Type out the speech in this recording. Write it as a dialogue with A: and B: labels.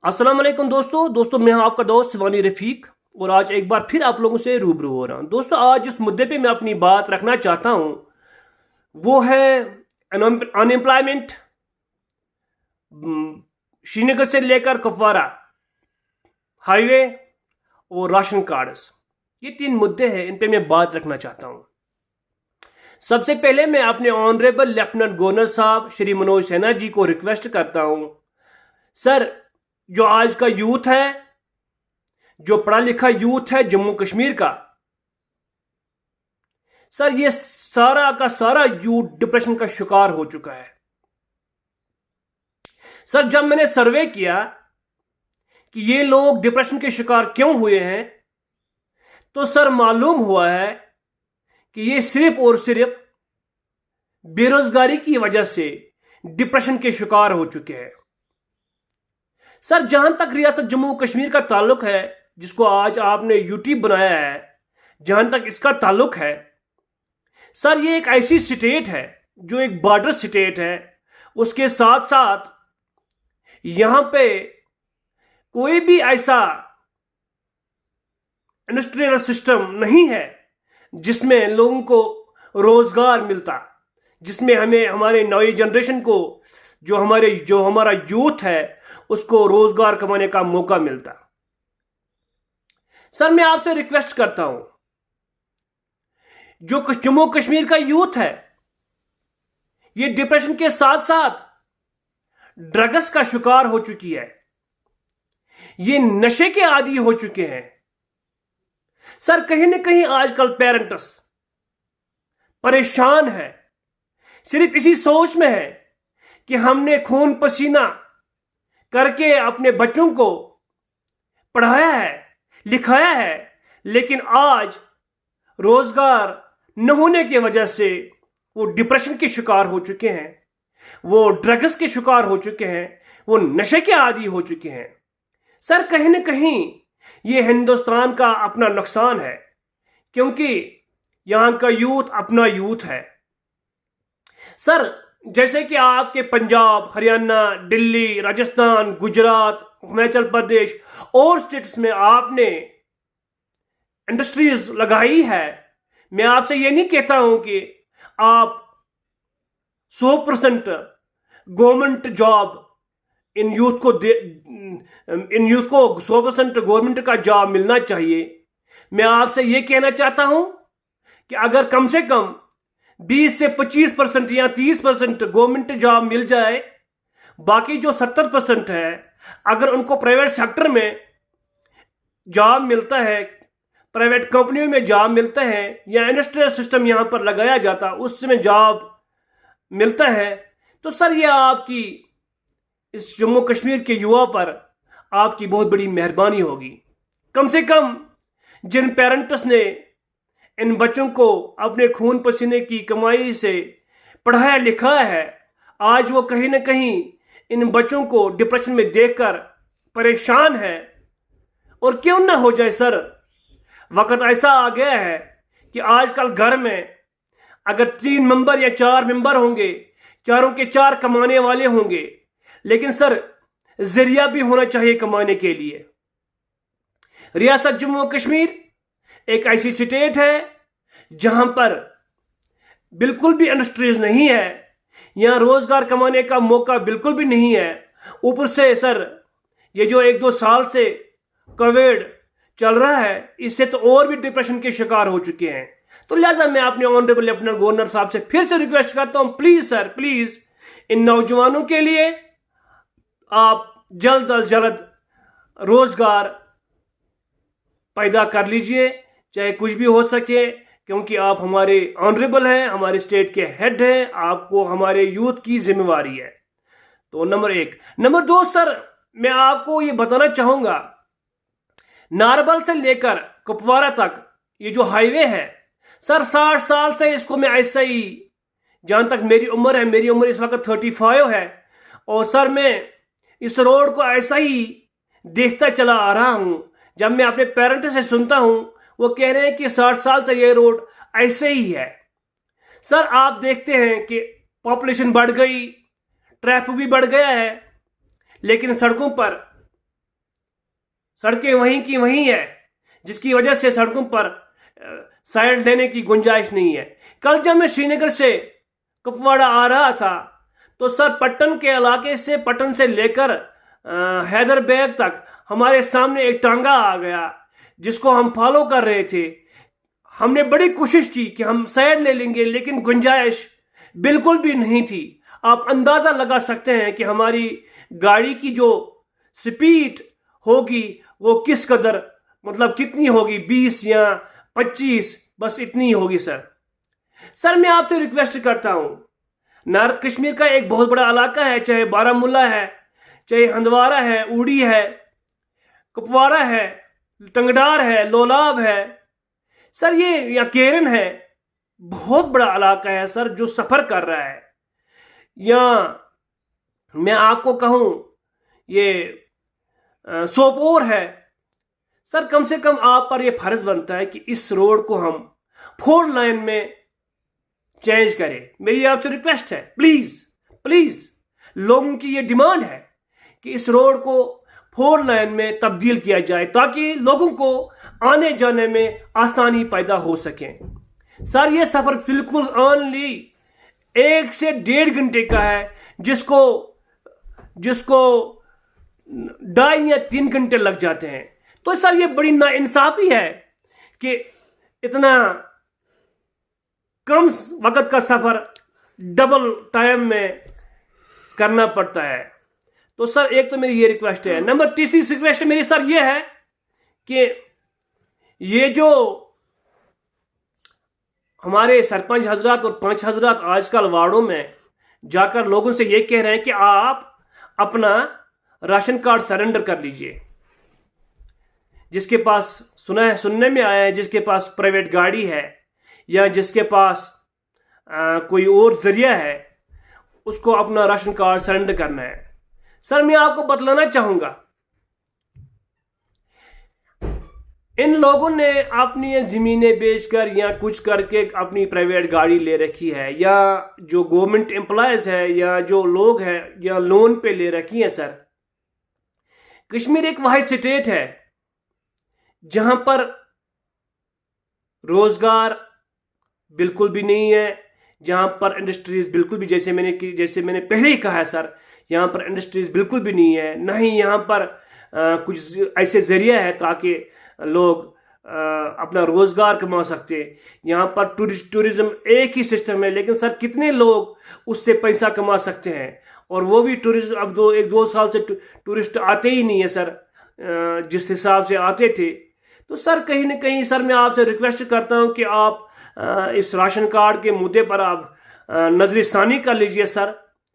A: अस्सलाम वालेकुम दोस्तों मैं हूं आपका दोस्त शिवानी रफीक और आज एक बार फिर आप लोगों से रूबरू हो रहा हूं। दोस्तों आज जिस मुद्दे पे मैं अपनी बात रखना चाहता हूं वो है अनएम्प्लॉयमेंट, श्रीनगर से लेकर कुपवारा हाईवे और राशन कार्ड्स। ये तीन मुद्दे हैं, इन पे मैं बात रखना चाहता हूं। सबसे पहले मैं अपने ऑनरेबल लेफ्टिनेंट गवर्नर साहब श्री मनोज सिन्हा जी को रिक्वेस्ट करता हूं, सर जो आज का यूथ है, जो पढ़ा लिखा यूथ है जम्मू कश्मीर का, सर ये सारा का सारा यूथ डिप्रेशन का शिकार हो चुका है। सर जब मैंने सर्वे किया कि ये लोग डिप्रेशन के शिकार क्यों हुए हैं, तो सर मालूम हुआ है कि ये सिर्फ और सिर्फ बेरोजगारी की वजह से डिप्रेशन के शिकार हो चुके हैं। सर जहां तक रियासत जम्मू कश्मीर का ताल्लुक है, जिसको आज आपने यूट्यूब बनाया है, जहां तक इसका ताल्लुक है, सर ये एक ऐसी स्टेट है जो एक बॉर्डर स्टेट है। उसके साथ साथ यहां पे कोई भी ऐसा इंडस्ट्रियल सिस्टम नहीं है जिसमें लोगों को रोजगार मिलता, जिसमें हमें हमारे नई जनरेशन को जो हमारा यूथ है उसको रोजगार कमाने का मौका मिलता। सर मैं आपसे रिक्वेस्ट करता हूं, जो जम्मू कश्मीर का यूथ है ये डिप्रेशन के साथ साथ ड्रग्स का शिकार हो चुकी है, ये नशे के आदी हो चुके हैं। सर कहीं ना कहीं आजकल पेरेंट्स परेशान है, सिर्फ इसी सोच में है कि हमने खून पसीना करके अपने बच्चों को पढ़ाया है, लिखाया है, लेकिन आज रोजगार न होने की वजह से वो डिप्रेशन के शिकार हो चुके हैं, वो ड्रग्स के शिकार हो चुके हैं, वो नशे के आदी हो चुके हैं। सर कहीं ना कहीं ये हिंदुस्तान का अपना नुकसान है, क्योंकि यहां का यूथ अपना यूथ है। सर जैसे कि आपके पंजाब, हरियाणा, दिल्ली, राजस्थान, गुजरात, हिमाचल प्रदेश और स्टेट्स में आपने इंडस्ट्रीज लगाई है, मैं आपसे ये नहीं कहता हूं कि आप 100% गवर्नमेंट जॉब इन यूथ को 100% गवर्नमेंट का जॉब मिलना चाहिए। मैं आपसे ये कहना चाहता हूं कि अगर कम से कम 20 से 25% या 30% गवर्नमेंट जॉब मिल जाए, बाकी जो 70% है अगर उनको प्राइवेट सेक्टर में जॉब मिलता है, प्राइवेट कंपनियों में जॉब मिलता है, या इंडस्ट्रियल सिस्टम यहां पर लगाया जाता उसमें जॉब मिलता है, तो सर ये आपकी इस जम्मू कश्मीर के युवा पर आपकी बहुत बड़ी मेहरबानी होगी। कम से कम जिन पेरेंट्स ने इन बच्चों को अपने खून पसीने की कमाई से पढ़ाया लिखाया है, आज वो कहीं ना कहीं इन बच्चों को डिप्रेशन में देखकर परेशान है। और क्यों ना हो जाए सर, वक्त ऐसा आ गया है कि आजकल घर में अगर 3 मेंबर या 4 मेंबर होंगे, चारों के 4 कमाने वाले होंगे, लेकिन सर जरिया भी होना चाहिए कमाने के लिए। रियासत जम्मू कश्मीर एक ऐसी स्टेट है जहां पर बिल्कुल भी इंडस्ट्रीज नहीं है, यहां रोजगार कमाने का मौका बिल्कुल भी नहीं है। ऊपर से सर ये जो 1-2 साल से कोविड चल रहा है, इससे तो और भी डिप्रेशन के शिकार हो चुके हैं। तो लिहाजा मैं अपने ऑनरेबल लेफ्टिनेंट गवर्नर साहब से फिर से रिक्वेस्ट करता हूं, प्लीज सर प्लीज इन नौजवानों के लिए आप जल्द अज जल्द रोजगार पैदा कर लीजिए, चाहे कुछ भी हो सके, क्योंकि आप हमारे ऑनरेबल हैं, हमारे स्टेट के हेड हैं, आपको हमारे यूथ की जिम्मेवारी है। तो नंबर 1। नंबर 2 सर मैं आपको ये बताना चाहूंगा, नारबल से लेकर कुपवारा तक ये जो हाईवे है सर 60 साल से इसको मैं ऐसा ही, जहां तक मेरी उम्र है, मेरी उम्र इस वक्त 35 है, और सर मैं इस रोड को ऐसा ही देखता चला आ रहा हूं। जब मैं अपने पेरेंट्स से सुनता हूं, वो कह रहे हैं कि 60 साल से ये रोड ऐसे ही है। सर आप देखते हैं कि पॉपुलेशन बढ़ गई, ट्रैफिक भी बढ़ गया है, लेकिन सड़कों पर सड़कें वहीं की वहीं है, जिसकी वजह से सड़कों पर साइड लेने की गुंजाइश नहीं है। कल जब मैं श्रीनगर से कुपवाड़ा आ रहा था तो सर पट्टन के इलाके से, पट्टन से लेकर हैदरबैग तक हमारे सामने एक टांगा आ गया जिसको हम फॉलो कर रहे थे। हमने बड़ी कोशिश की कि हम साइड ले लेंगे, लेकिन गुंजाइश बिल्कुल भी नहीं थी। आप अंदाज़ा लगा सकते हैं कि हमारी गाड़ी की जो स्पीड होगी वो किस कदर, मतलब कितनी होगी, 20 या 25, बस इतनी होगी। सर मैं आपसे रिक्वेस्ट करता हूं, नॉर्थ कश्मीर का एक बहुत बड़ा इलाका है, चाहे बारामूला है, चाहे हंदवारा है, उड़ी है, कुपवाड़ा है, टंगडार है, लोलाब है सर, ये या केरन है, बहुत बड़ा इलाका है सर जो सफ़र कर रहा है। या मैं आपको कहूं ये सोपोर है सर। कम से कम आप पर यह फर्ज बनता है कि इस रोड को हम 4 लाइन में चेंज करें। मेरी आपसे रिक्वेस्ट है, प्लीज प्लीज, लोगों की ये डिमांड है कि इस रोड को 4 लाइन में तब्दील किया जाए ताकि लोगों को आने जाने में आसानी पैदा हो सके। सर ये सफर बिल्कुल ओनली 1 से 1.5 घंटे का है, जिसको 2.5 या 3 घंटे लग जाते हैं। तो सर ये बड़ी नाइंसाफी है कि इतना कम वक्त का सफर डबल टाइम में करना पड़ता है। तो सर एक तो मेरी ये रिक्वेस्ट है। नंबर तीसरी रिक्वेस्ट मेरी सर ये है कि ये जो हमारे सरपंच हजरात और पंच हजरात आजकल वार्डों में जाकर लोगों से ये कह रहे हैं कि आप अपना राशन कार्ड सरेंडर कर लीजिए। जिसके पास सुनने में आया है, जिसके पास प्राइवेट गाड़ी है या जिसके पास कोई और जरिया है, उसको अपना राशन कार्ड सरेंडर करना है। सर मैं आपको बतलाना चाहूंगा, इन लोगों ने अपनी ज़मीनें बेचकर या कुछ करके अपनी प्राइवेट गाड़ी ले रखी है, या जो गवर्नमेंट एम्प्लॉयज़ है या जो लोग हैं या लोन पे ले रखी है। सर कश्मीर एक वाहिद स्टेट है जहां पर रोजगार बिल्कुल भी नहीं है, जहां पर इंडस्ट्रीज बिल्कुल भी, जैसे मैंने पहले ही कहा है सर, यहाँ पर इंडस्ट्रीज बिल्कुल भी नहीं है, ना ही यहाँ पर कुछ ऐसे जरिया है ताकि लोग अपना रोज़गार कमा सकते। यहाँ पर टूरिज्म एक ही सिस्टम है, लेकिन सर कितने लोग उससे पैसा कमा सकते हैं, और वो भी टूरिज्म अब 1-2 साल से टूरिस्ट आते ही नहीं है सर, जिस हिसाब से आते थे। तो सर कहीं ना कहीं सर मैं आपसे रिक्वेस्ट करता हूँ कि आप इस राशन कार्ड के मुद्दे पर आप नज़रसानी कर लीजिए सर।